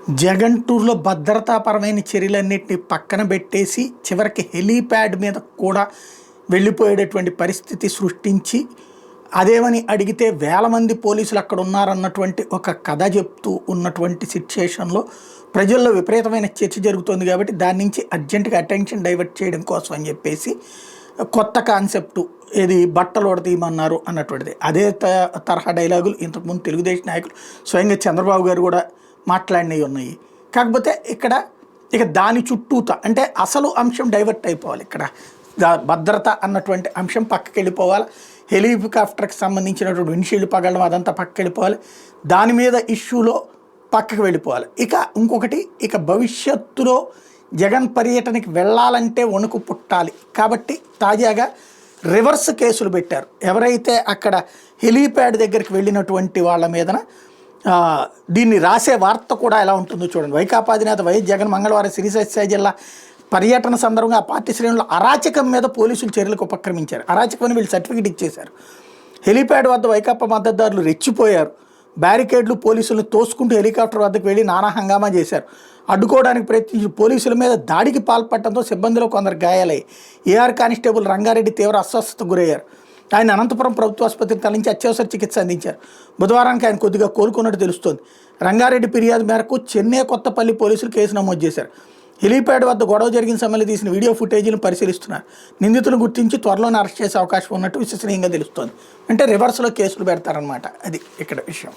జగన్ టూర్లో భద్రతాపరమైన చర్యలన్నింటినీ పక్కన పెట్టేసి చివరికి హెలీప్యాడ్ మీద కూడా వెళ్ళిపోయేటటువంటి పరిస్థితి సృష్టించి అదేమని అడిగితే వేల మంది పోలీసులు అక్కడ ఉన్నారన్నటువంటి ఒక కథ చెప్తూ ఉన్నటువంటి సిచ్యుయేషన్లో ప్రజల్లో విపరీతమైన చర్చ జరుగుతుంది. కాబట్టి దాని నుంచి అర్జెంటుగా అటెన్షన్ డైవర్ట్ చేయడం కోసం అని చెప్పేసి కొత్త కాన్సెప్టు ఏది బట్టలు ఉడతీయమన్నారు అన్నటువంటిది. అదే తరహా డైలాగులు ఇంతకుముందు తెలుగుదేశం నాయకులు స్వయంగా చంద్రబాబు గారు కూడా మాట్లాడినవి ఉన్నాయి. కాకపోతే ఇక దాని చుట్టూత అంటే అసలు అంశం డైవర్ట్ అయిపోవాలి. ఇక్కడ భద్రత అన్నటువంటి అంశం పక్కకి వెళ్ళిపోవాలి. హెలికాప్టర్కి సంబంధించినటువంటి విండ్షీల్డ్ పగలడం అదంతా పక్కకి వెళ్ళిపోవాలి. దాని మీద ఇష్యూలో పక్కకు వెళ్ళిపోవాలి. ఇంకొకటి భవిష్యత్తులో జగన్ పర్యటనకి వెళ్ళాలంటే వణుకు పుట్టాలి. కాబట్టి తాజాగా రివర్స్ కేసులు పెట్టారు. ఎవరైతే అక్కడ హెలీప్యాడ్ దగ్గరికి వెళ్ళినటువంటి వాళ్ళ మీదన దీన్ని రాసే వార్త కూడా ఎలా ఉంటుందో చూడండి. వైకాపా అధినేత వైఎస్ జగన్ మంగళవారం శ్రీకాకుళం జిల్లా పర్యటన సందర్భంగా ఆ పార్టీ శ్రేణులు అరాచకం మీద పోలీసులు చర్యలకు ఉపక్రమించారు. అరాచకమని వీళ్ళు సర్టిఫికెట్ ఇచ్చేశారు. హెలీప్యాడ్ వద్ద వైకాపా మద్దతుదారులు రెచ్చిపోయారు. బ్యారికేడ్లు పోలీసులను తోసుకుంటూ హెలికాప్టర్ వద్దకు వెళ్ళి నానా హంగామా చేశారు. అడ్డుకోవడానికి ప్రయత్నించి పోలీసుల మీద దాడికి పాల్పడటంతో సిబ్బందిలో కొందరు గాయాలయ్యాయి. ఏఆర్ కానిస్టేబుల్ రంగారెడ్డి తీవ్ర అస్వస్థతకు గురయ్యారు. ఆయన అనంతపురం ప్రభుత్వ ఆసుపత్రికి తరలించి అత్యవసర చికిత్స అందించారు. బుధవారానికి ఆయన కొద్దిగా కోలుకున్నట్టు తెలుస్తోంది. రంగారెడ్డి ఫిర్యాదు మేరకు చెన్నై కొత్తపల్లి పోలీసులు కేసు నమోదు చేశారు. హెలీప్యాడ్ వద్ద గొడవ జరిగిన సమయంలో తీసిన వీడియో ఫుటేజీలను పరిశీలిస్తున్నారు. నిందితులను గుర్తించి త్వరలోనే అరెస్ట్ చేసే అవకాశం ఉన్నట్టు విశ్వసనీయంగా తెలుస్తోంది. అంటే రివర్స్లో కేసులు పెడతారనమాట. అది ఇక్కడ విషయం.